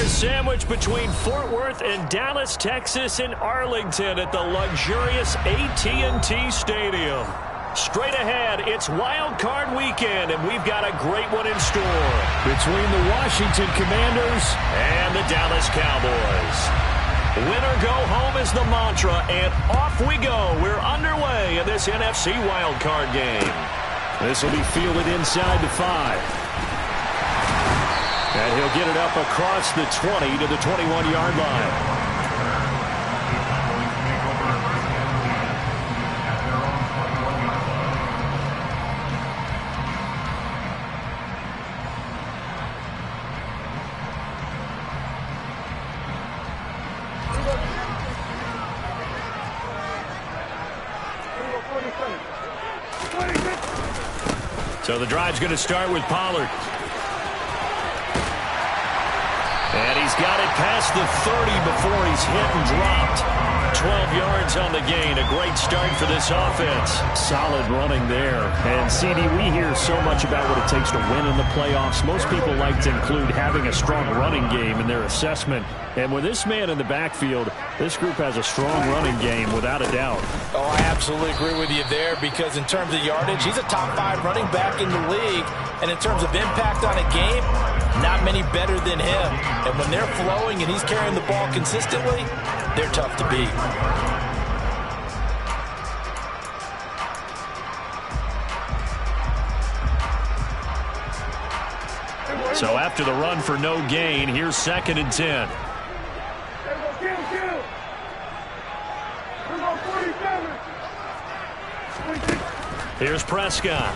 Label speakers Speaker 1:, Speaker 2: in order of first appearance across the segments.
Speaker 1: 2-hour sandwich between Fort Worth and Dallas, Texas, and Arlington at the luxurious AT&T Stadium. Straight ahead, it's Wild Card Weekend, and we've got a great one in store between the Washington Commanders and the Dallas Cowboys. Win or go home is the mantra, and off we go. We're underway in this NFC Wild Card game. This will be fielded inside the 5. And he'll get it up across the 20 to the 21-yard line. So the drive's going to start with Pollard. And he's got it past the 30 before he's hit and dropped. 12 yards on the gain. A great start for this offense. Solid running there. And, CD, we hear so much about what it takes to win in the playoffs. Most people like to include having a strong running game in their assessment. And with this man in the backfield, this group has a strong running game without a doubt. Oh, I absolutely agree with you there, because in terms of yardage, he's a top 5 running back in the league. And in terms of impact on a game, not many better than him. And when they're flowing and he's carrying the ball consistently, they're tough to beat. So after the run for no gain, here's 2nd and 10. Here's Prescott.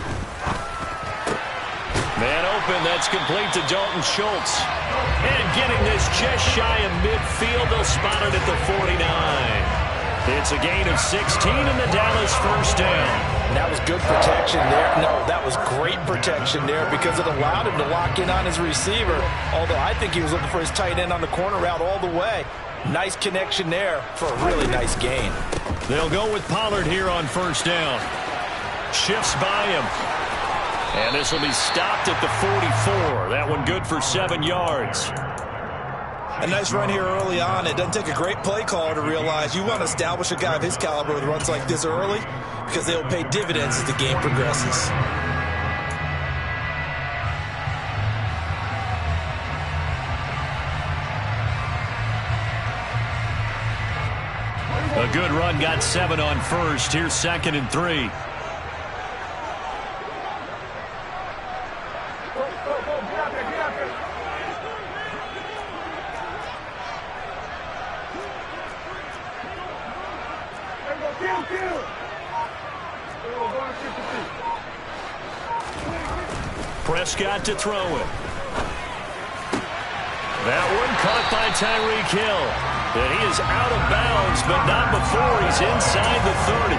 Speaker 1: Man open, that's complete to Dalton Schultz. And getting this just shy of midfield, they'll spot it at the 49. It's a gain of 16 and the Dallas first down. And that was good protection there. No, that was great protection there, because it allowed him to lock in on his receiver. Although I think he was looking for his tight end on the corner route all the way. Nice connection there for a really nice gain. They'll go with Pollard here on first down. Shifts by him. And this will be stopped at the 44. That one good for 7 yards.
Speaker 2: A nice run here early on. It doesn't take a great play caller to realize you want to establish a guy of his caliber with runs like this early, because they'll pay dividends as the game progresses.
Speaker 1: A good run, got 7 on first. Here's 2nd and 3. Prescott to throw it. That one caught by Tyreek Hill. And he is out of bounds, but not before he's inside the 30.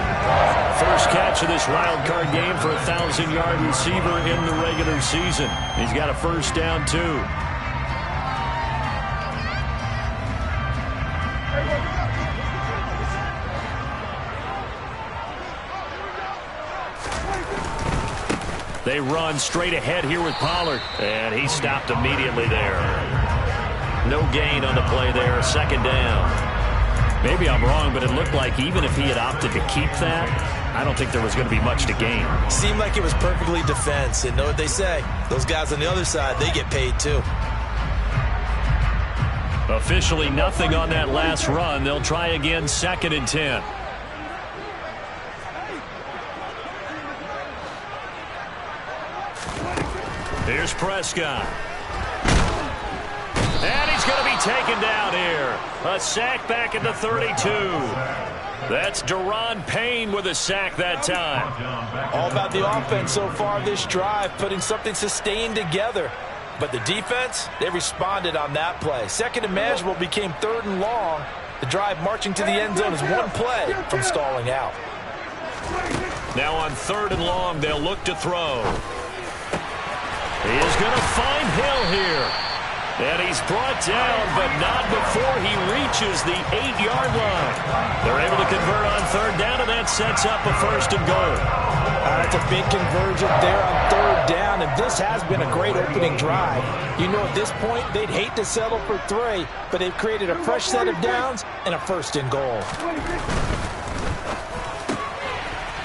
Speaker 1: First catch of this wild card game for a 1,000-yard receiver in the regular season. He's got a first down, too. They run straight ahead here with Pollard. And he stopped immediately there. No gain on the play there. 2nd down. Maybe I'm wrong, but it looked like even if he had opted to keep that, I don't think there was going to be much to gain.
Speaker 2: Seemed like it was perfectly defense. And know what they say? Those guys on the other side, they get paid too.
Speaker 1: Officially nothing on that last run. They'll try again, 2nd and 10. Here's Prescott. And he's going to be taken down here. A sack back at the 32. That's Daron Payne with a sack that time.
Speaker 2: All about the offense so far this drive, putting something sustained together. But the defense, they responded on that play. 2nd and manageable became 3rd and long. The drive marching to the end zone is one play from stalling out.
Speaker 1: Now on 3rd and long, they'll look to throw. He is going to find Hill here. And he's brought down, but not before he reaches the 8-yard line. They're able to convert on 3rd down, and that sets up a 1st and goal.
Speaker 2: That's a big conversion there on third down, and this has been a great opening drive. You know, at this point, they'd hate to settle for 3, but they've created a fresh set of downs and a first and goal.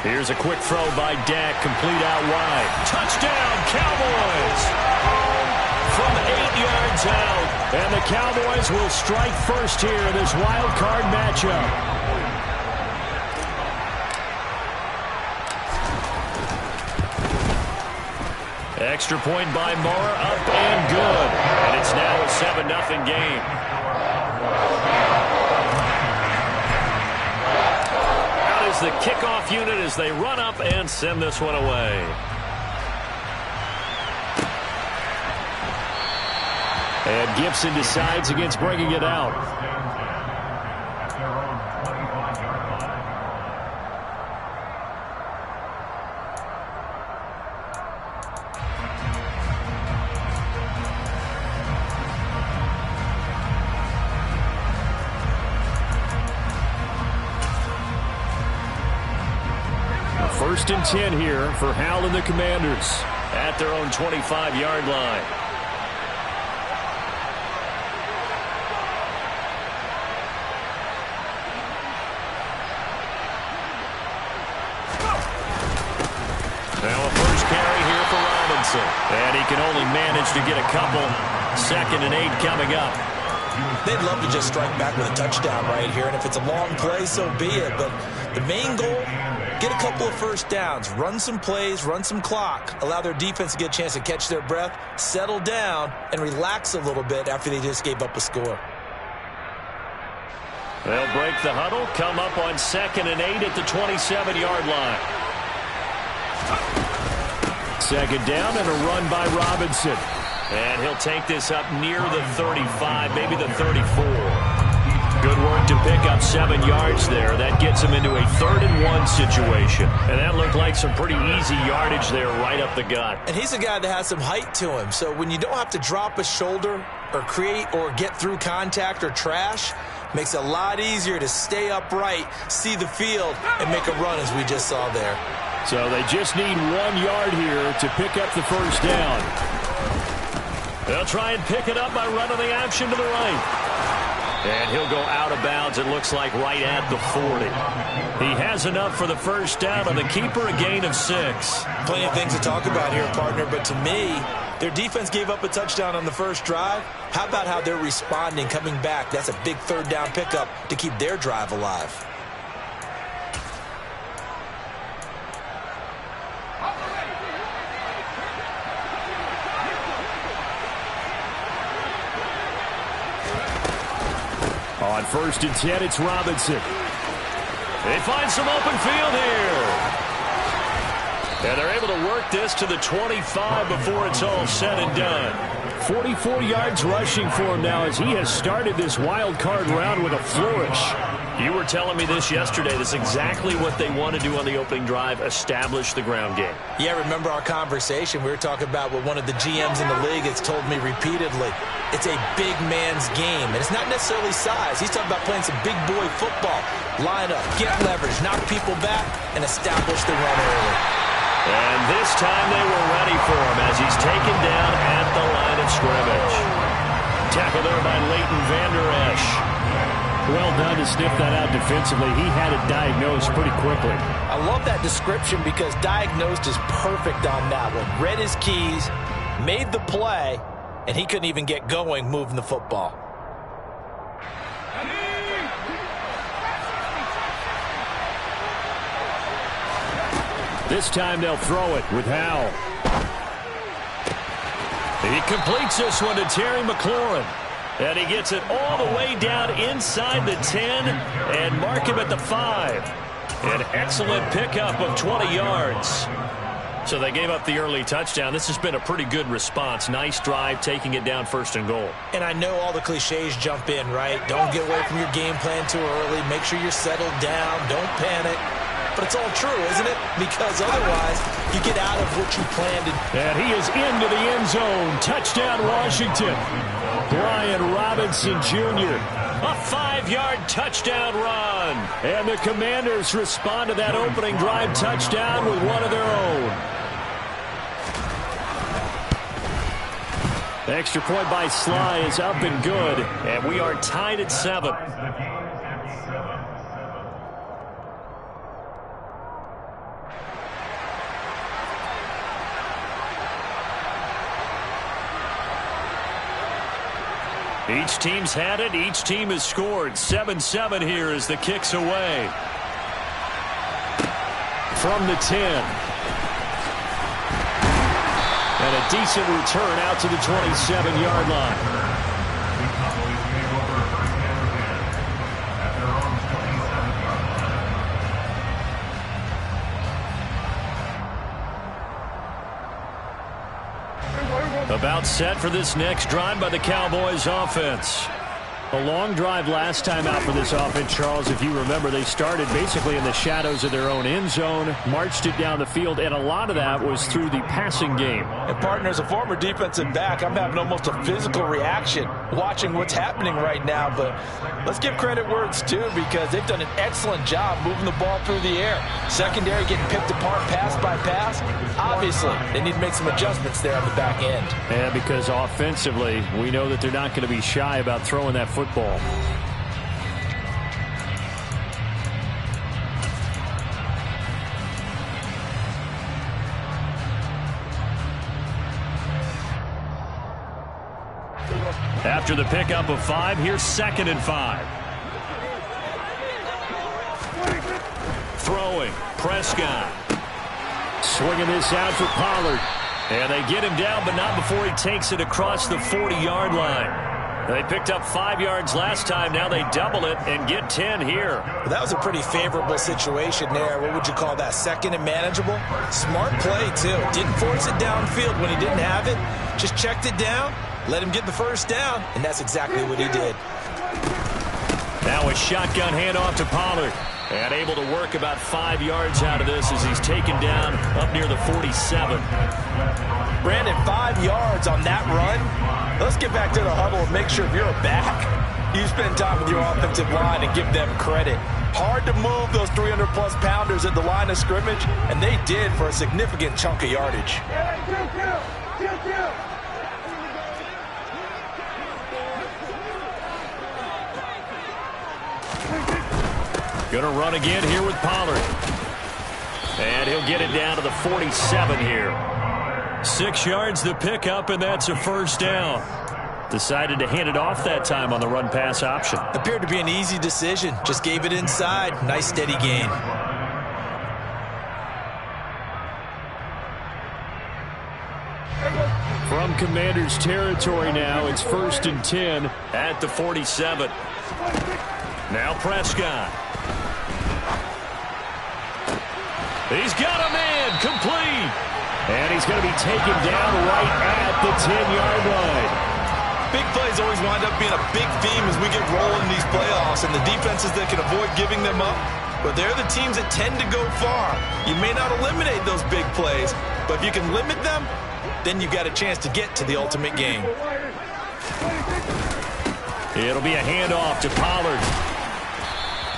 Speaker 1: Here's a quick throw by Dak, complete out wide. Touchdown, Cowboys! From 8 yards out, and the Cowboys will strike first here in this wild card matchup. Extra point by Moore, up and good. And it's now a 7-0 game. Out is the kickoff unit as they run up and send this one away. And Gibson decides against bringing it out. First and 10 here for Hal and the Commanders at their own 25-yard line. Now a first carry here for Robinson. And he can only manage to get a couple. 2nd and 8 coming up.
Speaker 2: They'd love to just strike back with a touchdown right here, and if it's a long play, so be it. But the main goal, get a couple of first downs, run some plays, run some clock, allow their defense to get a chance to catch their breath, settle down, and relax a little bit after they just gave up a score.
Speaker 1: They'll break the huddle, come up on 2nd and 8 at the 27-yard line. 2nd down and a run by Robinson. And he'll take this up near the 35, maybe the 34. Good work to pick up 7 yards there. That gets him into a 3rd and 1 situation. And that looked like some pretty easy yardage there right up the gut.
Speaker 2: And he's a guy that has some height to him. So when you don't have to drop a shoulder or create or get through contact or trash, makes it a lot easier to stay upright, see the field, and make a run as we just saw there.
Speaker 1: So they just need 1 yard here to pick up the first down. They'll try and pick it up by running the action to the right. And he'll go out of bounds, it looks like, right at the 40. He has enough for the first down on the keeper, a gain of 6.
Speaker 2: Plenty of things to talk about here, partner, but to me, their defense gave up a touchdown on the first drive. How about how they're responding, coming back? That's a big 3rd down pickup to keep their drive alive.
Speaker 1: On 1st and 10, it's Robinson. They find some open field here. And they're able to work this to the 25 before it's all said and done. 44 yards rushing for him now as he has started this wild card round with a flourish. You were telling me this yesterday. This is exactly what they want to do on the opening drive, establish the ground game.
Speaker 2: Yeah, remember our conversation? We were talking about what one of the GMs in the league has told me repeatedly. It's a big man's game, and it's not necessarily size. He's talking about playing some big boy football. Line up, get leverage, knock people back, and establish the run early.
Speaker 1: And this time they were ready for him as he's taken down at the line of scrimmage. Tackle there by Leighton Vander Esch. Well done to sniff that out defensively. He had it diagnosed pretty quickly.
Speaker 2: I love that description because diagnosed is perfect on that one. Read his keys, made the play, and he couldn't even get going moving the football.
Speaker 1: This time they'll throw it with Howell. He completes this one to Terry McLaurin. And he gets it all the way down inside the 10 and mark him at the 5. An excellent pickup of 20 yards. So they gave up the early touchdown. This has been a pretty good response. Nice drive, taking it down 1st and goal.
Speaker 2: And I know all the cliches jump in, right? Don't get away from your game plan too early. Make sure you're settled down. Don't panic. But it's all true, isn't it? Because otherwise, you get out of what you planned.
Speaker 1: And he is into the end zone. Touchdown, Washington. Brian Robinson Jr. A 5-yard touchdown run. And the Commanders respond to that opening drive touchdown with one of their own. Extra point by Sly is up and good. And we are tied at 7. Each team's had it. Each team has scored. 7-7 here as the kick's away. From the 10. And a decent return out to the 27-yard line. About set for this next drive by the Cowboys offense. A long drive last time out for this offense, Charles. If you remember, they started basically in the shadows of their own end zone, marched it down the field, and a lot of that was through the passing game.
Speaker 2: And partner, as a former defensive back, I'm having almost a physical reaction watching what's happening right now. But let's give credit where it's due, because they've done an excellent job moving the ball through the air. Secondary getting picked apart pass by pass. Obviously, they need to make some adjustments there on the back end.
Speaker 1: And because offensively, we know that they're not going to be shy about throwing that football. After the pickup of 5, here's 2nd and 5. Throwing, Prescott. Swinging this out for Pollard. And they get him down, but not before he takes it across the 40-yard line. They picked up 5 yards last time. Now they double it and get 10 here.
Speaker 2: That was a pretty favorable situation there. What would you call that? 2nd and manageable? Smart play, too. Didn't force it downfield when he didn't have it. Just checked it down, let him get the first down, and that's exactly what he did.
Speaker 1: Now a shotgun handoff to Pollard. And able to work about 5 yards out of this as he's taken down up near the 47.
Speaker 2: Brandon, 5 yards on that run. Let's get back to the huddle and make sure if you're a back, you spend time with your offensive line and give them credit. Hard to move those 300-plus pounders at the line of scrimmage, and they did for a significant chunk of yardage.
Speaker 1: Going to run again here with Pollard. And he'll get it down to the 47 here. 6 yards the pickup, and that's a first down. Decided to hand it off that time on the run-pass option.
Speaker 2: Appeared to be an easy decision. Just gave it inside. Nice, steady gain.
Speaker 1: From Commanders territory now, it's 1st and 10 at the 47. Now Prescott. He's got a man, complete. And he's going to be taken down right at the 10-yard line.
Speaker 2: Big plays always wind up being a big theme as we get rolling in these playoffs, and the defenses that can avoid giving them up, but they're the teams that tend to go far. You may not eliminate those big plays, but if you can limit them, then you got a chance to get to the ultimate game.
Speaker 1: It'll be a handoff to Pollard.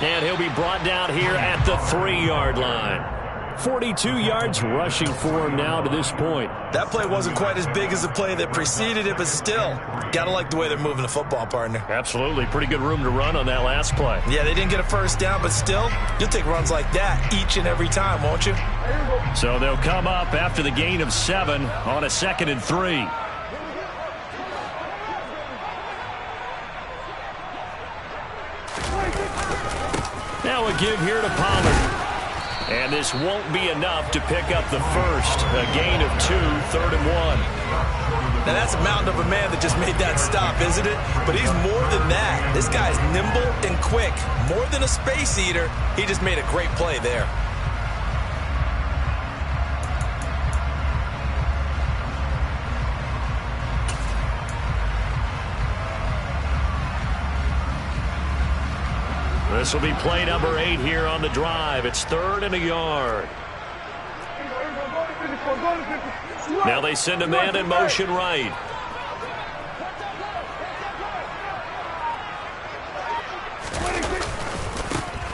Speaker 1: And he'll be brought down here at the 3-yard line. 42 yards rushing for him now to this point.
Speaker 2: That play wasn't quite as big as the play that preceded it, but still, got to like the way they're moving the football, partner.
Speaker 1: Absolutely. Pretty good room to run on that last play.
Speaker 2: Yeah, they didn't get a first down, but still, you'll take runs like that each and every time, won't you?
Speaker 1: So they'll come up after the gain of 7 on a 2nd and 3. Now a give here to Pollard. And this won't be enough to pick up the first. A gain of 2, 3rd and 1.
Speaker 2: Now that's a mountain of a man that just made that stop, isn't it? But he's more than that. This guy's nimble and quick. More than a space eater, he just made a great play there.
Speaker 1: This will be play number 8 here on the drive. It's 3rd and a yard. Now they send a man in motion right.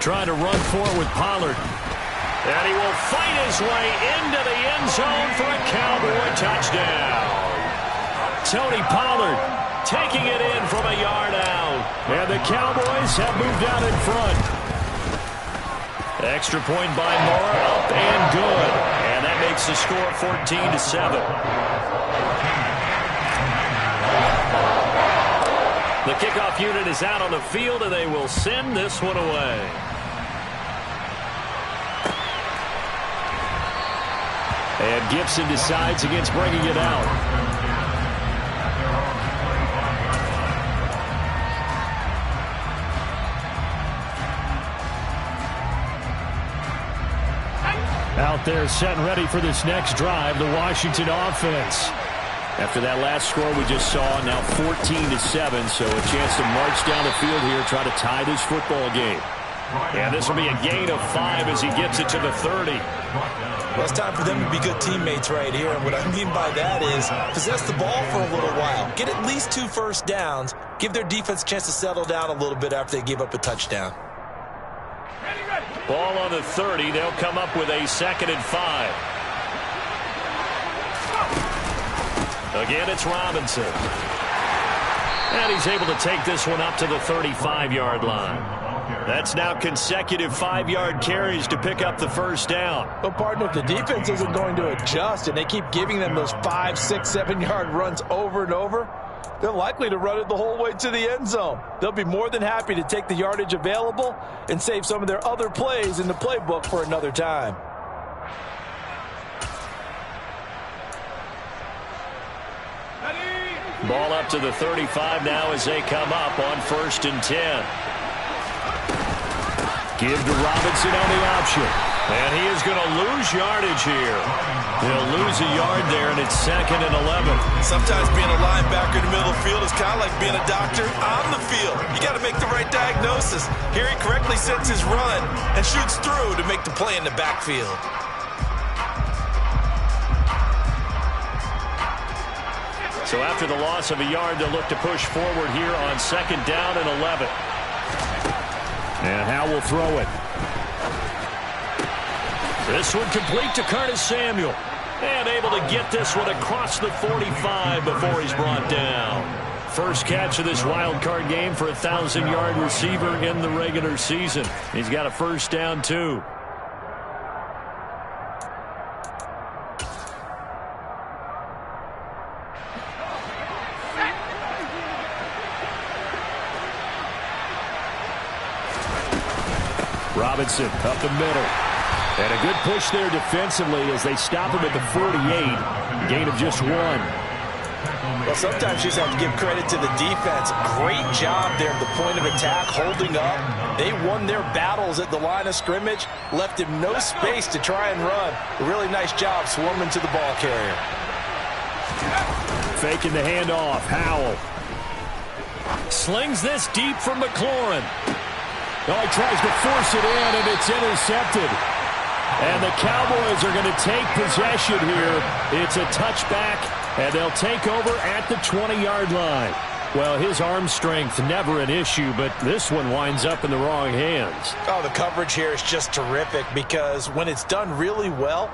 Speaker 1: Trying to run for it with Pollard. And he will fight his way into the end zone for a Cowboy touchdown. Tony Pollard taking it in from a yard out. And the Cowboys have moved out in front. Extra point by Moore, up and good. And that makes the score 14-7. The kickoff unit is out on the field, and they will send this one away. And Gibson decides against bringing it out. Out there set and ready for this next drive, the Washington offense. After that last score we just saw, now 14-7, so a chance to march down the field here, try to tie this football game. And this will be a gain of 5 as he gets it to the 30.
Speaker 2: Well, it's time for them to be good teammates right here. And what I mean by that is possess the ball for a little while. Get at least 2 first downs. Give their defense a chance to settle down a little bit after they give up a touchdown.
Speaker 1: Ball on the 30. They'll come up with a 2nd and 5. Again, it's Robinson. And he's able to take this one up to the 35-yard line. That's now consecutive 5-yard carries to pick up the first down.
Speaker 2: But, partner, if the defense isn't going to adjust and they keep giving them those 5, 6, 7-yard runs over and over, they're likely to run it the whole way to the end zone. They'll be more than happy to take the yardage available and save some of their other plays in the playbook for another time.
Speaker 1: Ball up to the 35 now as they come up on 1st and 10. Give to Robinson on the option. And he is going to lose yardage here. He'll lose a yard there, and it's 2nd and 11.
Speaker 2: Sometimes being a linebacker in the middle of the field is kind of like being a doctor on the field. You got to make the right diagnosis. Here he correctly sets his run and shoots through to make the play in the backfield.
Speaker 1: So after the loss of a yard, they'll look to push forward here on 2nd down and 11. And Howe will throw it. This one complete to Curtis Samuel. And able to get this one across the 45 before he's brought down. First catch of this wild card game for a 1,000-yard receiver in the regular season. He's got a first down, too. Robinson up the middle. And a good push there defensively as they stop him at the 48. Gain of just 1.
Speaker 2: Well, sometimes you just have to give credit to the defense. Great job there at the point of attack, holding up. They won their battles at the line of scrimmage, left him no space to try and run. A really nice job swarming to the ball carrier.
Speaker 1: Faking the handoff. Howell slings this deep from McLaurin. Oh, he tries to force it in, and it's intercepted. And the Cowboys are going to take possession here. It's a touchback, and they'll take over at the 20-yard line. Well, his arm strength never an issue, but this one winds up in the wrong hands.
Speaker 2: Oh, the coverage here is just terrific because when it's done really well,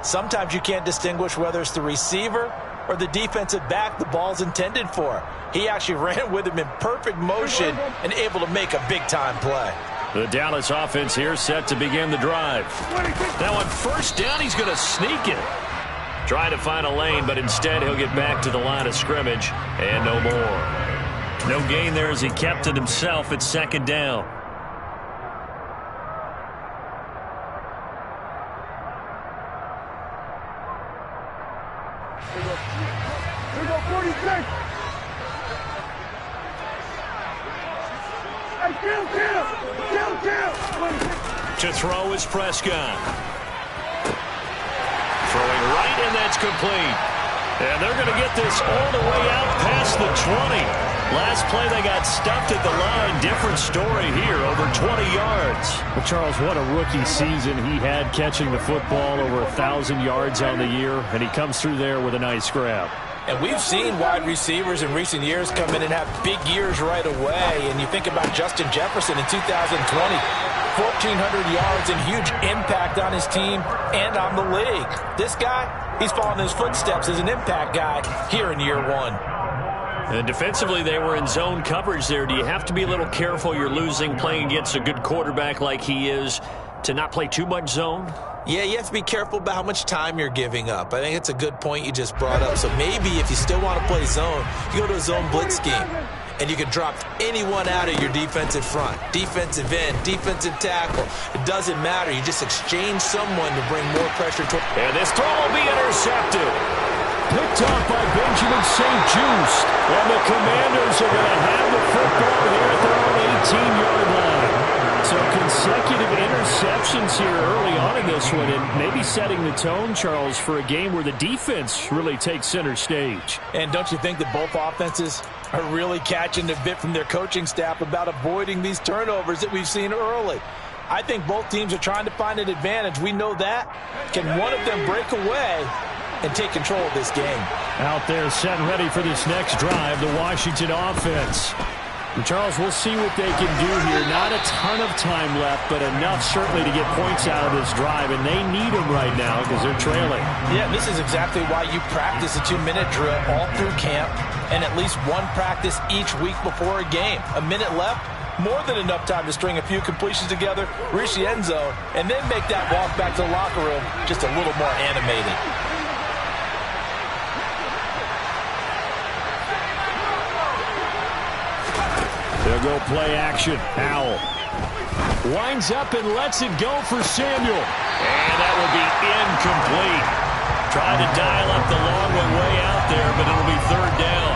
Speaker 2: sometimes you can't distinguish whether it's the receiver or the defensive back the ball's intended for. He actually ran with him in perfect motion and able to make a big-time play.
Speaker 1: The Dallas offense here set to begin the drive. Now on 1st down, he's going to sneak it. Try to find a lane, but instead he'll get back to the line of scrimmage and no more. No gain there as he kept it himself at 2nd down.
Speaker 3: Here we go, 46. Hey, kill.
Speaker 1: To throw is Prescott. Throwing right, and that's complete. And they're going to get this all the way out past the 20. Last play, they got stuffed at the line. Different story here, over 20 yards.
Speaker 3: Well, Charles, what a rookie season he had catching the football, over 1,000 yards on the year, and he comes through there with a nice grab.
Speaker 2: And we've seen wide receivers in recent years come in and have big years right away. And you think about Justin Jefferson in 2020, 1,400 yards and huge impact on his team and on the league. This guy, he's following his footsteps as an impact guy here in year one.
Speaker 1: And defensively, they were in zone coverage there. Do you have to be a little careful? You're losing playing against a good quarterback like he is to not play too much zone?
Speaker 2: Yeah, you have to be careful about how much time you're giving up. I think it's a good point you just brought up. So maybe if you still want to play zone, you go to a zone blitz scheme. And you can drop anyone out of your defensive front. Defensive end, defensive tackle. It doesn't matter. You just exchange someone to bring more pressure.
Speaker 1: And this throw will be intercepted.
Speaker 3: Picked off by Benjamin St. Just.
Speaker 1: And the Commanders are going to have the football here at their own 18-yard line. So consecutive interceptions here early on in this one, and maybe setting the tone, Charles, for a game where the defense really takes center stage.
Speaker 2: And don't you think that both offenses are really catching a bit from their coaching staff about avoiding these turnovers that we've seen early? I think both teams are trying to find an advantage. We know that. Can one of them break away and take control of this game?
Speaker 3: Out there set and ready for this next drive, the Washington offense. And Charles, we'll see what they can do here. Not a ton of time left, but enough certainly to get points out of this drive, and they need them right now because they're trailing.
Speaker 2: Yeah, this is exactly why you practice a 2-minute drill all through camp and at least one practice each week before a game. A minute left, more than enough time to string a few completions together, reach the end zone, and then make that walk back to the locker room just a little more animated.
Speaker 3: They'll go play action. Howell winds up and lets it go for Samuel.
Speaker 1: And that will be incomplete. Tried to dial up the long one way out there, but it'll be third down.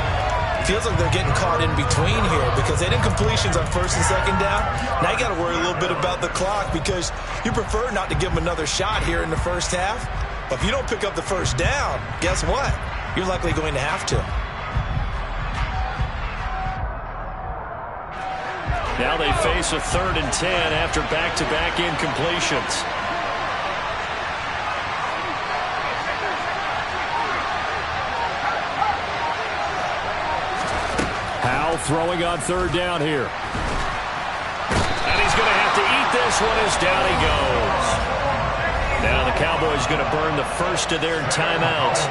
Speaker 2: Feels like they're getting caught in between here because they did completions on first and second down. Now you got to worry a little bit about the clock because you prefer not to give them another shot here in the first half. But if you don't pick up the first down, guess what? You're likely going to have to.
Speaker 1: Now they face a 3rd and 10 after back-to-back incompletions.
Speaker 3: Howell throwing on 3rd down here.
Speaker 1: And he's going to have to eat this one as down he goes. Now the Cowboys going to burn the first of their timeouts,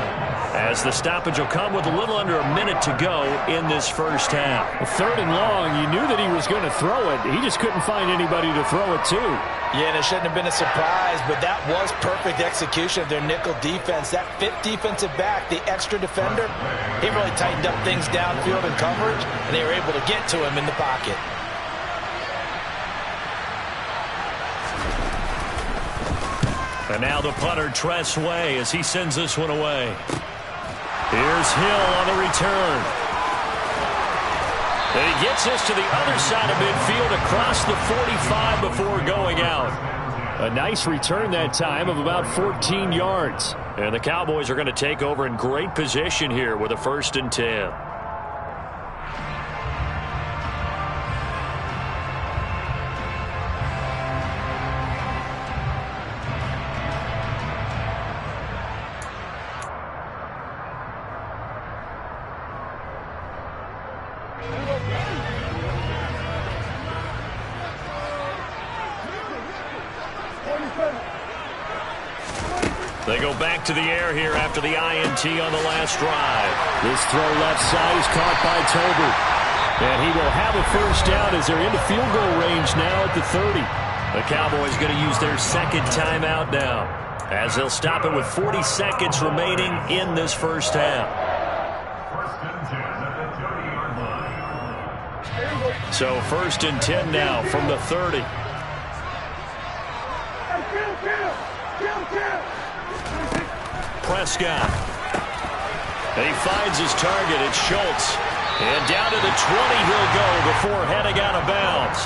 Speaker 1: as the stoppage will come with a little under a minute to go in this first half.
Speaker 3: Well, 3rd and long, you knew that he was going to throw it. He just couldn't find anybody to throw it to.
Speaker 2: Yeah, and it shouldn't have been a surprise, but that was perfect execution of their nickel defense. That 5th defensive back, the extra defender, he really tightened up things downfield in coverage, and they were able to get to him in the pocket.
Speaker 1: And now the punter, Tress Way, as he sends this one away. Here's Hill on the return. And he gets us to the other side of midfield across the 45 before going out.
Speaker 3: A nice return that time of about 14 yards.
Speaker 1: And the Cowboys are going to take over in great position here with a 1st and 10. They go back to the air here after the INT on the last drive.
Speaker 3: This throw left side is caught by Tolbert. And he will have a first down as they're into field goal range now at the 30.
Speaker 1: The Cowboys going to use their 2nd timeout now, as they'll stop it with 40 seconds remaining in this first half. So 1st and 10 now from the 30. Prescott. And he finds his target. It's Schultz. And down to the 20 he'll go before heading out of bounds.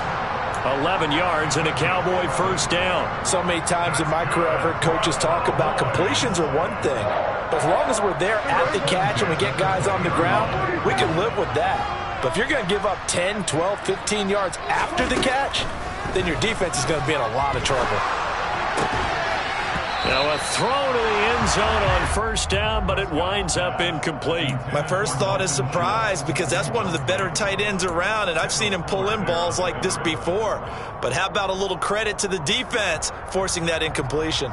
Speaker 1: 11 yards and a Cowboy first down.
Speaker 2: So many times in my career I've heard coaches talk about completions are one thing. But as long as we're there at the catch and we get guys on the ground, we can live with that. But if you're going to give up 10, 12, 15 yards after the catch, then your defense is going to be in a lot of trouble.
Speaker 1: Now a throw to the end zone on first down, but it winds up incomplete.
Speaker 2: My first thought is surprise, because that's one of the better tight ends around, and I've seen him pull in balls like this before. But how about a little credit to the defense forcing that incompletion?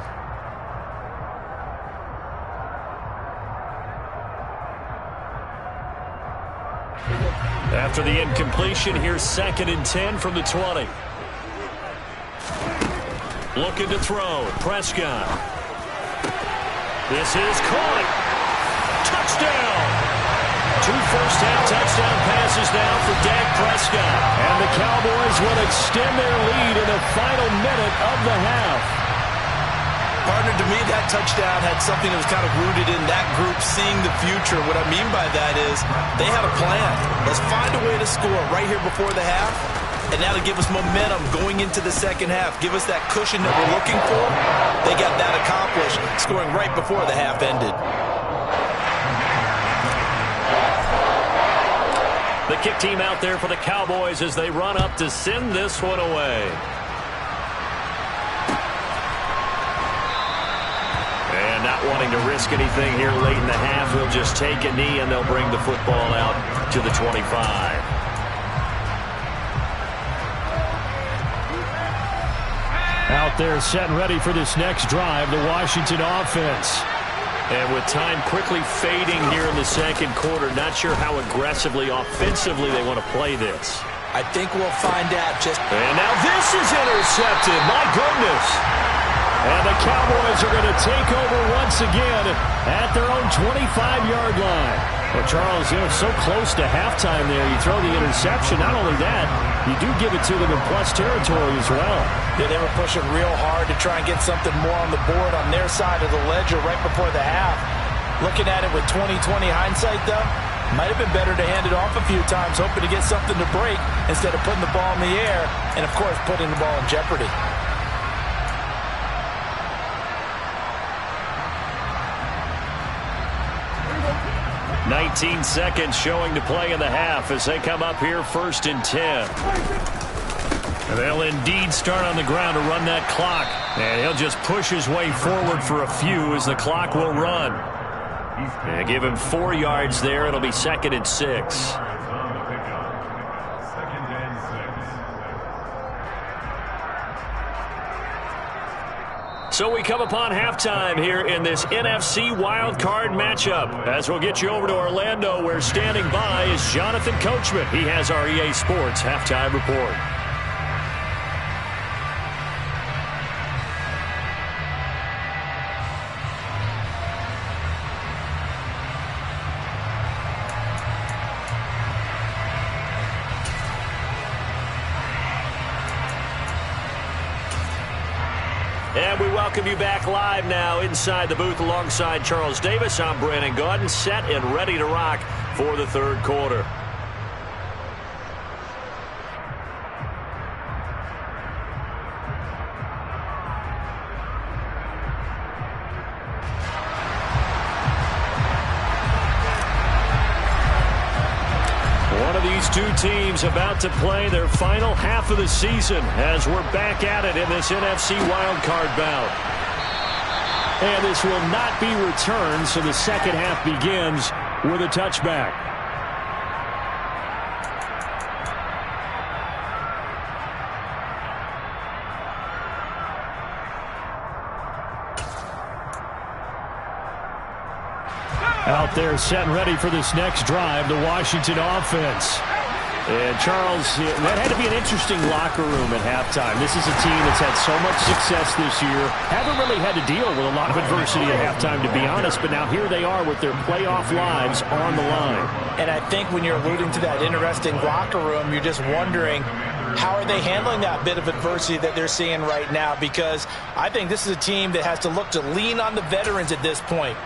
Speaker 1: After the incompletion, here's 2nd and 10 from the 20. Looking to throw. Prescott. This is caught. Touchdown. 2 first-half touchdown passes now for Dak Prescott.
Speaker 3: And the Cowboys will extend their lead in the final minute of the half.
Speaker 2: Partner, to me, that touchdown had something that was kind of rooted in that group seeing the future. What I mean by that is they had a plan. Let's find a way to score right here before the half. And now to give us momentum going into the second half. Give us that cushion that we're looking for. They got that accomplished, scoring right before the half ended.
Speaker 1: The kick team out there for the Cowboys as they run up to send this one away. And not wanting to risk anything here late in the half, they'll just take a knee and they'll bring the football out to the 25.
Speaker 3: Out there set and ready for this next drive, the Washington offense.
Speaker 1: And with time quickly fading here in the second quarter, not sure how aggressively, offensively they want to play this.
Speaker 2: I think we'll find out just...
Speaker 1: And now this is intercepted. My goodness.
Speaker 3: And the Cowboys are going to take over once again at their own 25-yard line. Well, Charles, so close to halftime there. You throw the interception. Not only that, you do give it to them in plus territory as well.
Speaker 2: Yeah, they were pushing real hard to try and get something more on the board on their side of the ledger right before the half. Looking at it with 20/20 hindsight, though, might have been better to hand it off a few times, hoping to get something to break instead of putting the ball in the air and, of course, putting the ball in jeopardy.
Speaker 1: "19 seconds showing to play in the half as they come up here 1st and 10. They'll indeed start on the ground to run that clock. And he'll just push his way forward for a few as the clock will run. And give him 4 yards there. It'll be 2nd and 6. So we come upon halftime here in this NFC wildcard matchup. As we'll get you over to Orlando, where standing by is Jonathan Coachman. He has our EA Sports halftime report. And we welcome you back live now inside the booth alongside Charles Davis. I'm Brandon Gaudin, set and ready to rock for the third quarter. These two teams about to play their final half of the season as we're back at it in this NFC wildcard bout. And this will not be returned, so the second half begins with a touchback.
Speaker 3: Out there set and ready for this next drive, the Washington offense. And Charles, that had to be an interesting locker room at halftime. This is a team that's had so much success this year. Haven't really had to deal with a lot of adversity at halftime, to be honest. But now here they are with their playoff lives on the line.
Speaker 2: And I think when you're alluding to that interesting locker room, you're just wondering, how are they handling that bit of adversity that they're seeing right now? Because I think this is a team that has to look to lean on the veterans at this point.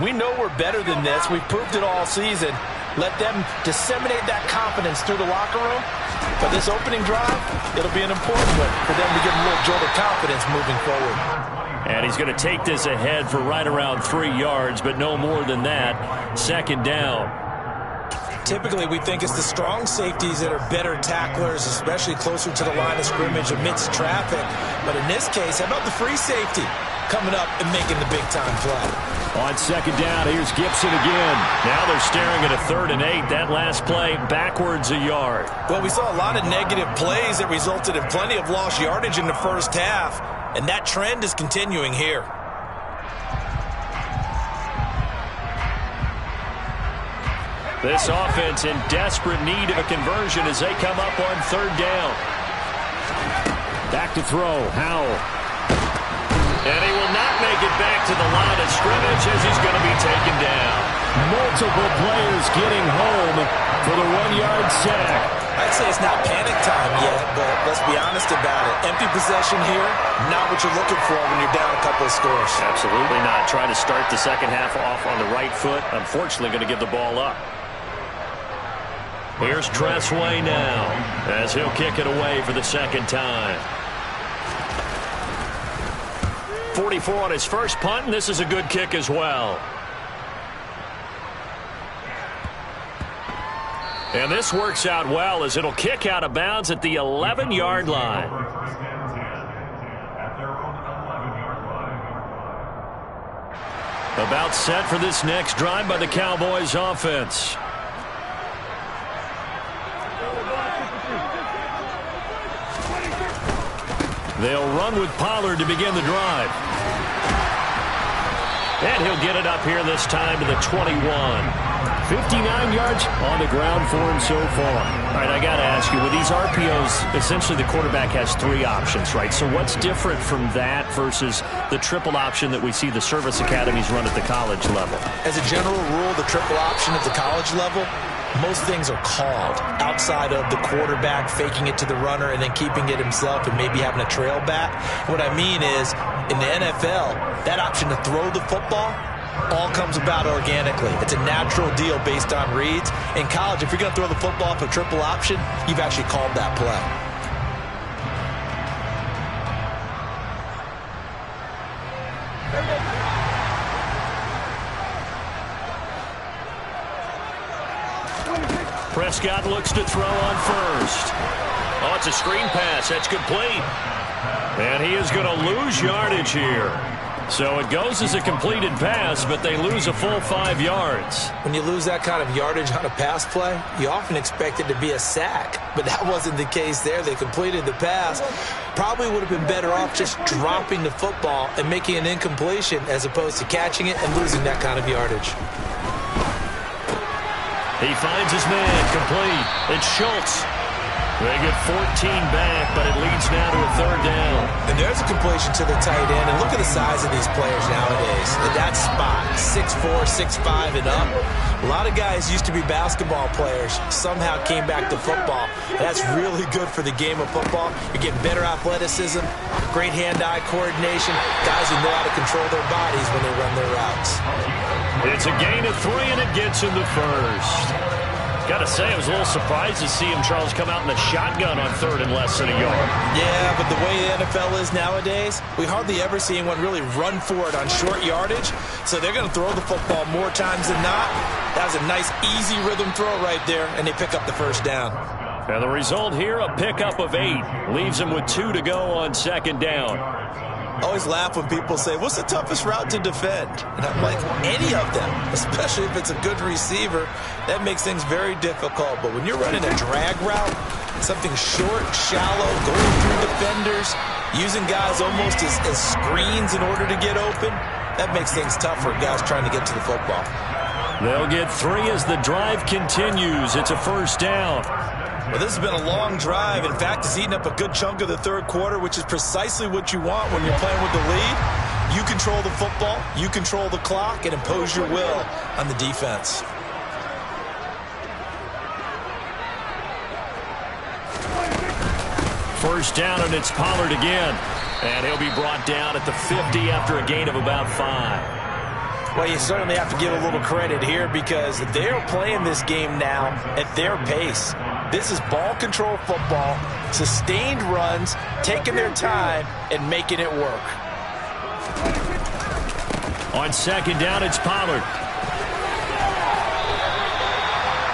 Speaker 2: We know we're better than this. We've proved it all season. Let them disseminate that confidence through the locker room. But this opening drive, it'll be an important one for them to give them a little jolt of confidence moving forward.
Speaker 1: And he's going to take this ahead for right around 3 yards, but no more than that. 2nd down.
Speaker 2: Typically, we think it's the strong safeties that are better tacklers, especially closer to the line of scrimmage amidst traffic. But in this case, how about the free safety? coming up and making the big-time play.
Speaker 3: On second down, here's Gibson again. Now they're staring at a 3rd and 8. That last play backwards a yard.
Speaker 2: Well, we saw a lot of negative plays that resulted in plenty of lost yardage in the first half, and that trend is continuing here.
Speaker 1: This offense in desperate need of a conversion as they come up on 3rd down.
Speaker 3: Back to throw, Howell.
Speaker 1: And he will not make it back to the line of scrimmage as he's going to be taken down.
Speaker 3: Multiple players getting home for the 1-yard sack.
Speaker 2: I'd say it's not panic time yet, but let's be honest about it. Empty possession here, not what you're looking for when you're down a couple of scores.
Speaker 1: Absolutely not. Trying to start the second half off on the right foot. Unfortunately, going to give the ball up. Here's Tressway now as he'll kick it away for the second time. 44 on his first punt, and this is a good kick as well. And this works out well as it'll kick out of bounds at the 11-yard line. About set for this next drive by the Cowboys offense. They'll run with Pollard to begin the drive. And he'll get it up here this time to the 21.
Speaker 3: 59 yards on the ground for him so far.
Speaker 1: All right, I got to ask you, with these RPOs, essentially the quarterback has 3 options, right? So what's different from that versus the triple option that we see the service academies run at the college level?
Speaker 2: As a general rule, the triple option at the college level, most things are called outside of the quarterback faking it to the runner and then keeping it himself and maybe having a trail back. What I mean is, in the NFL, that option to throw the football all comes about organically. It's a natural deal based on reads. In college, if you're going to throw the football off a triple option, you've actually called that play.
Speaker 1: Prescott looks to throw on first. Oh, it's a screen pass. That's complete. And he is going to lose yardage here. So it goes as a completed pass, but they lose a full 5 yards.
Speaker 2: When you lose that kind of yardage on a pass play, you often expect it to be a sack. But that wasn't the case there. They completed the pass. Probably would have been better off just dropping the football and making an incompletion as opposed to catching it and losing that kind of yardage.
Speaker 1: He finds his man complete. It's Schultz. They get 14 back, but it leads now to a 3rd down.
Speaker 2: And there's a completion to the tight end. And look at the size of these players nowadays. At that spot, 6'4", 6'5", and up. A lot of guys used to be basketball players, somehow came back to football. That's really good for the game of football. You're getting better athleticism, great hand-eye coordination, guys who know how to control their bodies when they run their routes.
Speaker 1: It's a gain of 3, and it gets in the first. Got to say, I was a little surprised to see him, Charles, come out in the shotgun on 3rd and less than a yard.
Speaker 2: Yeah, but the way the NFL is nowadays, we hardly ever see anyone really run for it on short yardage. So they're going to throw the football more times than not. That was a nice, easy rhythm throw right there, and they pick up the first down.
Speaker 1: And the result here, a pickup of 8. Leaves them with 2 to go on 2nd down.
Speaker 2: I always laugh when people say, what's the toughest route to defend? And I'm like, any of them, especially if it's a good receiver. That makes things very difficult. But when you're running a drag route, something short, shallow, going through defenders, using guys almost as screens in order to get open, that makes things tough for guys trying to get to the football.
Speaker 1: They'll get 3 as the drive continues. It's a 1st down.
Speaker 2: Well, this has been a long drive. In fact, it's eaten up a good chunk of the 3rd quarter, which is precisely what you want when you're playing with the lead. You control the football, you control the clock, and impose your will on the defense.
Speaker 1: First down, and it's Pollard again. And he'll be brought down at the 50 after a gain of about 5.
Speaker 2: Well, you certainly have to give a little credit here because they're playing this game now at their pace. This is ball control football, sustained runs, taking their time, and making it work.
Speaker 1: On 2nd down, it's Pollard.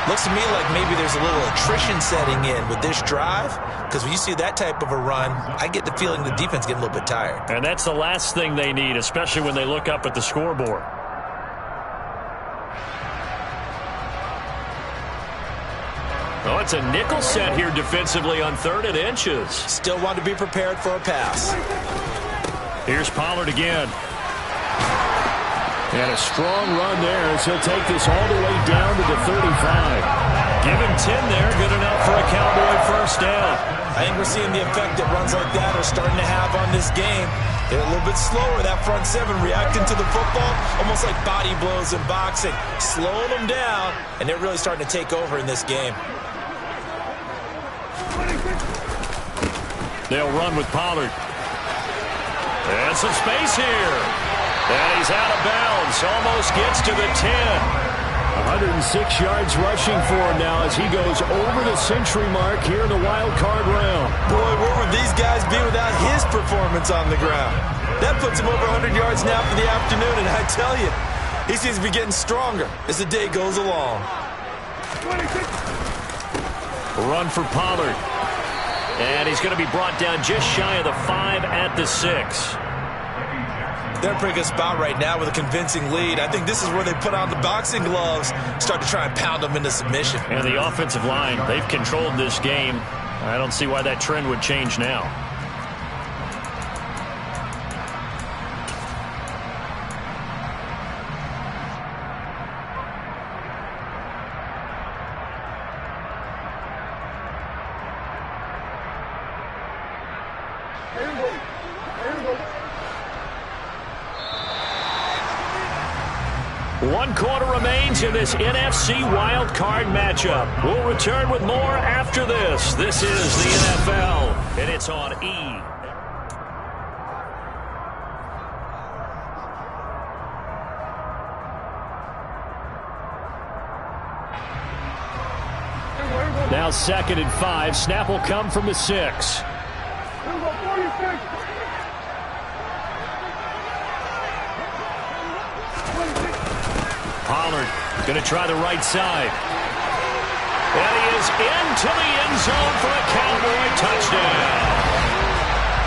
Speaker 2: Looks to me like maybe there's a little attrition setting in with this drive, because when you see that type of a run, I get the feeling the defense getting a little bit tired.
Speaker 1: And that's the last thing they need, especially when they look up at the scoreboard. Oh, it's a nickel set here defensively on 3rd and inches.
Speaker 2: Still want to be prepared for a pass.
Speaker 1: Here's Pollard again.
Speaker 3: And a strong run there as he'll take this all the way down to the 35.
Speaker 1: Give him 10 there, good enough for a Cowboy first down.
Speaker 2: I think we're seeing the effect that runs like that are starting to have on this game. They're a little bit slower, that front seven, reacting to the football, almost like body blows in boxing, slowing them down, and they're really starting to take over in this game.
Speaker 1: They'll run with Pollard. And some space here. And he's out of bounds. Almost gets to the 10.
Speaker 3: 106 yards rushing for him now as he goes over the century mark here in the wild card round.
Speaker 2: Boy, where would these guys be without his performance on the ground? That puts him over 100 yards now for the afternoon, and I tell you, he seems to be getting stronger as the day goes along.
Speaker 1: Run for Pollard. And he's going to be brought down just shy of the 5 at the 6.
Speaker 2: They're in a pretty good spot right now with a convincing lead. I think this is where they put on the boxing gloves, start to try and pound them into submission.
Speaker 1: And the offensive line, they've controlled this game. I don't see why that trend would change now. One quarter remains in this NFC wild card matchup. We'll return with more after this. This is the NFL, and it's on E. Now 2nd and 5. Snap will come from the 6. Pollard going to try the right side. And he is into the end zone for a Cowboy touchdown.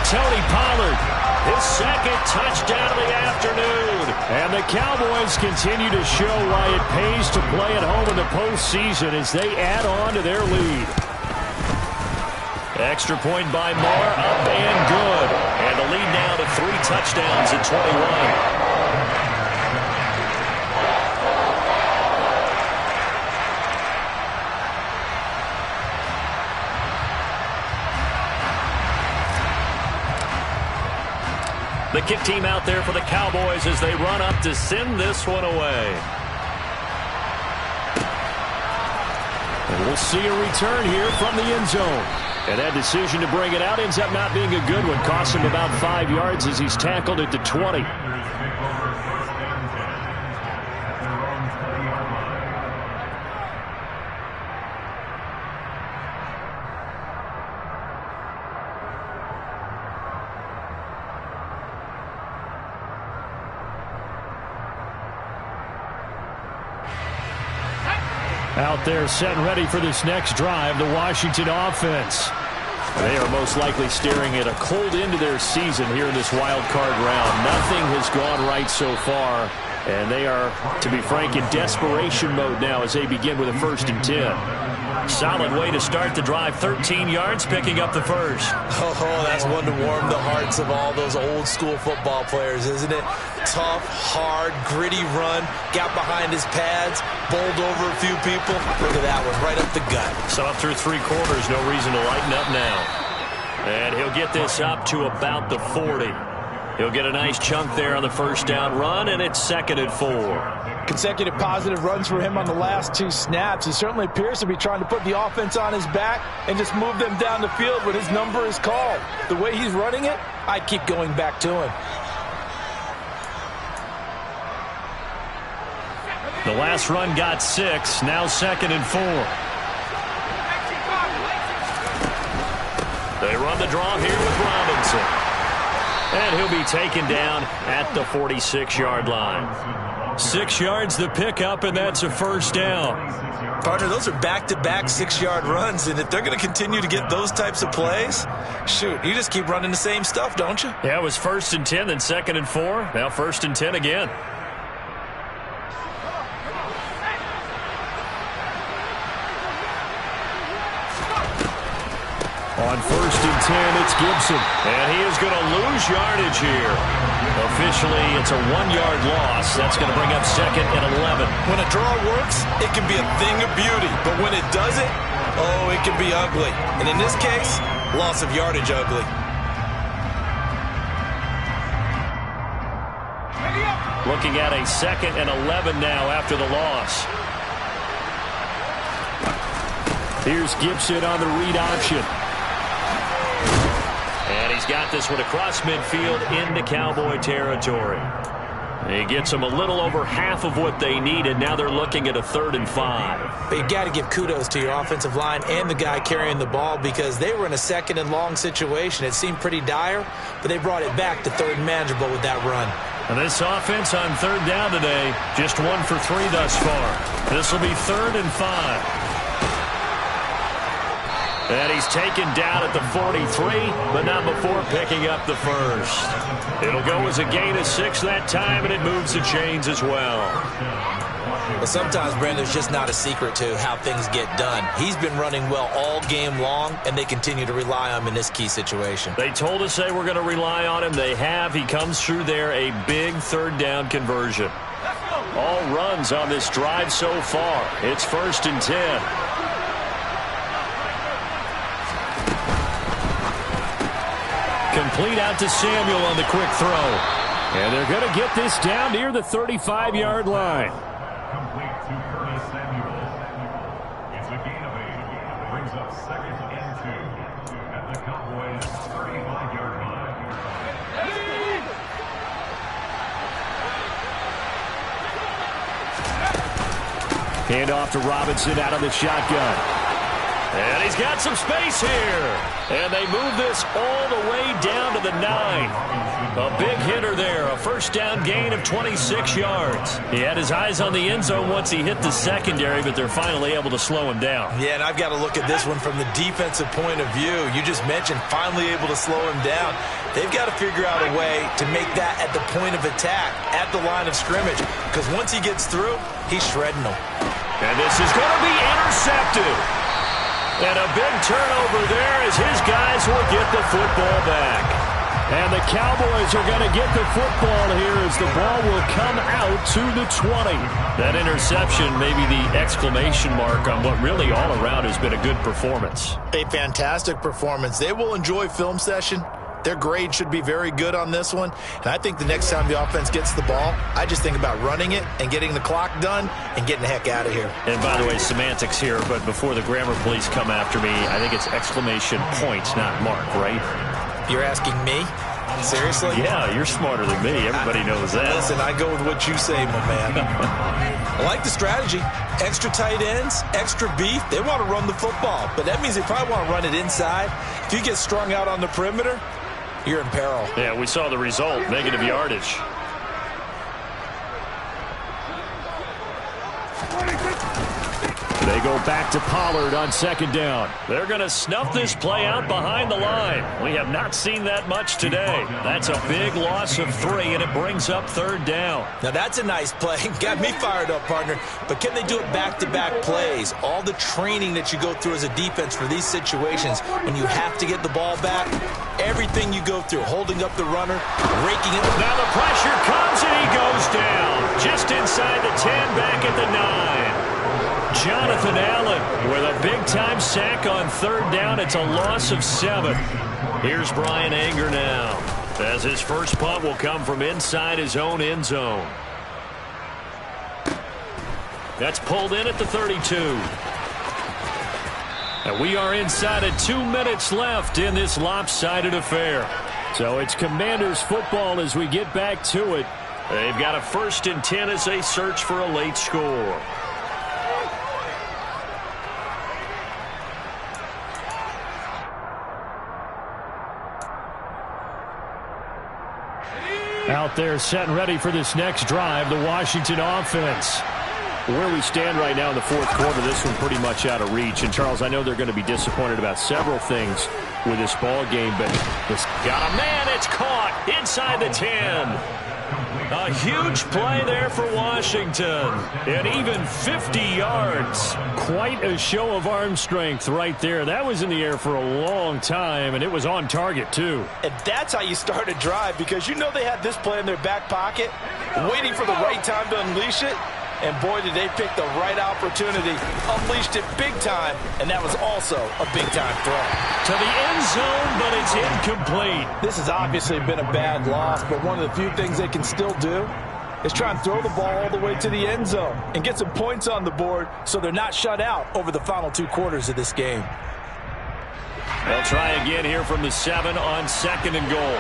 Speaker 1: Tony Pollard, his 2nd touchdown of the afternoon. And the Cowboys continue to show why it pays to play at home in the postseason as they add on to their lead. Extra point by Moore, up and good. And the lead now to 3 touchdowns at 21. The kick team out there for the Cowboys as they run up to send this one away. And we'll see a return here from the end zone. And that decision to bring it out ends up not being a good one. Costs him about 5 yards as he's tackled at the 20. Out there set and ready for this next drive, the Washington offense. They are most likely staring at a cold end to their season here in this wild card round. Nothing has gone right so far, and they are, to be frank, in desperation mode now as they begin with a 1st and 10. Solid way to start the drive. 13 yards, picking up the first.
Speaker 2: Oh, that's one to warm the hearts of all those old school football players, isn't it? Tough, hard, gritty run. Got behind his pads, bowled over a few people. Look at that one, right up the gut.
Speaker 1: So up through 3 quarters, no reason to lighten up now. And he'll get this up to about the 40. He'll get a nice chunk there on the 1st down run, and it's 2nd and 4.
Speaker 2: Consecutive positive runs for him on the last 2 snaps. He certainly appears to be trying to put the offense on his back and just move them down the field when his number is called. The way he's running it, I'd keep going back to him.
Speaker 1: The last run got 6, now 2nd and 4. They run the draw here with Robinson. And he'll be taken down at the 46-yard line. 6 yards the pickup, and that's a first down.
Speaker 2: Partner, those are back-to-back 6-yard runs, and if they're going to continue to get those types of plays, shoot, you just keep running the same stuff, don't you?
Speaker 1: Yeah, it was 1st and 10, then 2nd and 4. Now 1st and 10 again. On 1st and 10, it's Gibson. And he is going to lose yardage here. Officially, it's a 1-yard loss. That's going to bring up 2nd and 11.
Speaker 2: When a draw works, it can be a thing of beauty. But when it doesn't, oh, it can be ugly. And in this case, loss of yardage ugly.
Speaker 1: Looking at a 2nd and 11 now after the loss. Here's Gibson on the read option. And he's got this one across midfield into Cowboy territory. He gets them a little over half of what they needed. Now they're looking at a 3rd and 5.
Speaker 2: But you got to give kudos to your offensive line and the guy carrying the ball because they were in a 2nd and long situation. It seemed pretty dire, but they brought it back to 3rd and manageable with that run.
Speaker 1: And this offense on 3rd down today, just 1 for 3 thus far. This will be 3rd and 5. And he's taken down at the 43, but not before picking up the first. It'll go as a gain of 6 that time, and it moves the chains as well.
Speaker 2: But sometimes, Brandon, there's just not a secret to how things get done. He's been running well all game long, and they continue to rely on him in this key situation.
Speaker 1: They told us they were going to rely on him. They have. He comes through there, a big 3rd down conversion. All runs on this drive so far. It's 1st and 10. Complete out to Samuel on the quick throw. And they're going to get this down near the 35-yard line.
Speaker 4: Complete to Curtis Samuel. It's a gain of 8. Brings up 2nd and 2 at the Cowboys' 35-yard line.
Speaker 3: Hand off to Robinson out of the shotgun.
Speaker 1: And he's got some space here. And they move this all the way down to the 9. A big hitter there. A 1st down gain of 26 yards. He had his eyes on the end zone once he hit the secondary, but they're finally able to slow him down.
Speaker 2: Yeah, and I've got to look at this one from the defensive point of view. You just mentioned finally able to slow him down. They've got to figure out a way to make that at the point of attack, at the line of scrimmage, because once he gets through, he's shredding them.
Speaker 1: And this is going to be intercepted. And a big turnover there as his guys will get the football back.
Speaker 3: And the Cowboys are going to get the football here as the ball will come out to the 20.
Speaker 1: That interception may be the exclamation mark on what really all around has been a good performance.
Speaker 2: A fantastic performance. They will enjoy film session. Their grade should be very good on this one. And I think the next time the offense gets the ball, I just think about running it and getting the clock done and getting the heck out of here.
Speaker 1: And by the way, semantics here, but before the grammar police come after me, I think it's exclamation point, not mark, right?
Speaker 2: You're asking me? Seriously?
Speaker 1: Yeah, you're smarter than me. Everybody knows that.
Speaker 2: Listen, I go with what you say, my man. I like the strategy. Extra tight ends, extra beef. They want to run the football, but that means they probably want to run it inside. If you get strung out on the perimeter, you're in peril.
Speaker 1: Yeah, we saw the result, negative yardage.
Speaker 3: They go back to Pollard on 2nd down.
Speaker 1: They're going to snuff this play out behind the line. We have not seen that much today. That's a big loss of 3, and it brings up 3rd down.
Speaker 2: Now, that's a nice play. Got me fired up, partner. But can they do it back-to-back plays? All the training that you go through as a defense for these situations, when you have to get the ball back, everything you go through, holding up the runner, raking it.
Speaker 1: Now the pressure comes, and he goes down. Just inside the 10, back at the 9. Jonathan Allen with a big-time sack on 3rd down. It's a loss of 7. Here's Brian Anger now, as his first punt will come from inside his own end zone. That's pulled in at the 32. And we are inside of 2 minutes left in this lopsided affair.
Speaker 3: So it's Commanders football as we get back to it.
Speaker 1: They've got a 1st and 10 as they search for a late score.
Speaker 3: Out there set and ready for this next drive, the Washington offense. Where we stand right now in the fourth quarter, this one pretty much out of reach. And, Charles, I know they're going to be disappointed about several things with this ball game, but this
Speaker 1: got a man. It's caught inside the 10. A huge play there for Washington. And even 50 yards.
Speaker 3: Quite a show of arm strength right there. That was in the air for a long time, and it was on target, too.
Speaker 2: And that's how you start a drive, because you know they had this play in their back pocket, waiting for the right time to unleash it. And boy, did they pick the right opportunity. Unleashed it big time, and that was also a big-time throw.
Speaker 1: To the end zone, but it's incomplete.
Speaker 2: This has obviously been a bad loss, but one of the few things they can still do is try and throw the ball all the way to the end zone and get some points on the board so they're not shut out over the final 2 quarters of this game.
Speaker 1: They'll try again here from the 7 on 2nd and goal.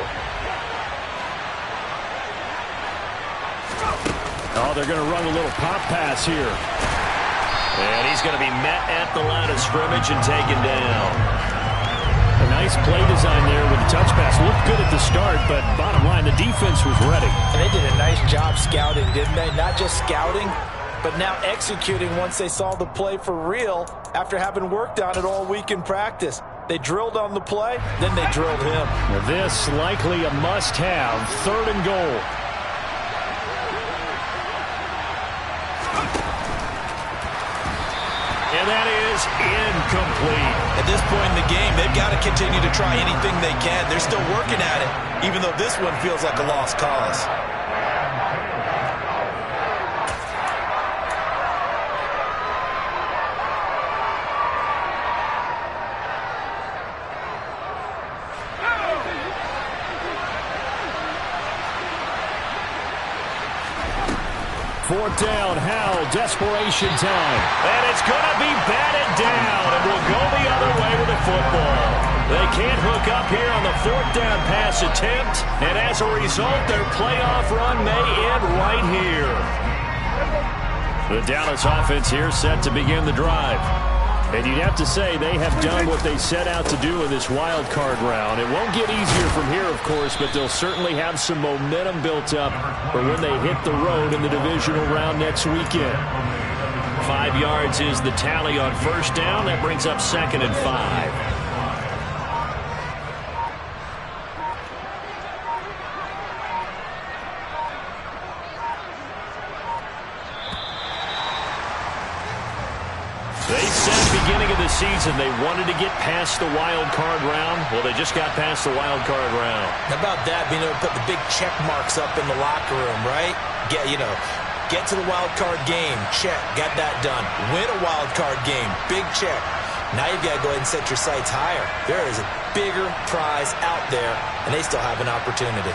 Speaker 3: Oh, they're going to run a little pop pass here.
Speaker 1: And he's going to be met at the line of scrimmage and taken down.
Speaker 3: A nice play design there with the touch pass. Looked good at the start, but bottom line, the defense was ready.
Speaker 2: And they did a nice job scouting, didn't they? Not just scouting, but now executing once they saw the play for real after having worked on it all week in practice. They drilled on the play, then they drilled him.
Speaker 3: Now this likely a must-have, 3rd and goal.
Speaker 1: And that is incomplete.
Speaker 2: At this point in the game, they've got to continue to try anything they can. They're still working at it, even though this one feels like a lost cause.
Speaker 3: Fourth down, Howell, desperation time.
Speaker 1: And it's going to be batted down, and will go the other way with the football. They can't hook up here on the 4th down pass attempt, and as a result, their playoff run may end right here. The Dallas offense here set to begin the drive. And you'd have to say they have done what they set out to do in this wild card round. It won't get easier from here, of course, but they'll certainly have some momentum built up for when they hit the road in the divisional round next weekend. 5 yards is the tally on 1st down. That brings up 2nd and 5. They said at the beginning of the season they wanted to get past the wild card round. Well, they just got past the wild card round.
Speaker 2: How about that, being able to put the big check marks up in the locker room, right? Get to the wild card game, check, got that done. Win a wild card game, big check. Now you've got to go ahead and set your sights higher. There is a bigger prize out there, and they still have an opportunity.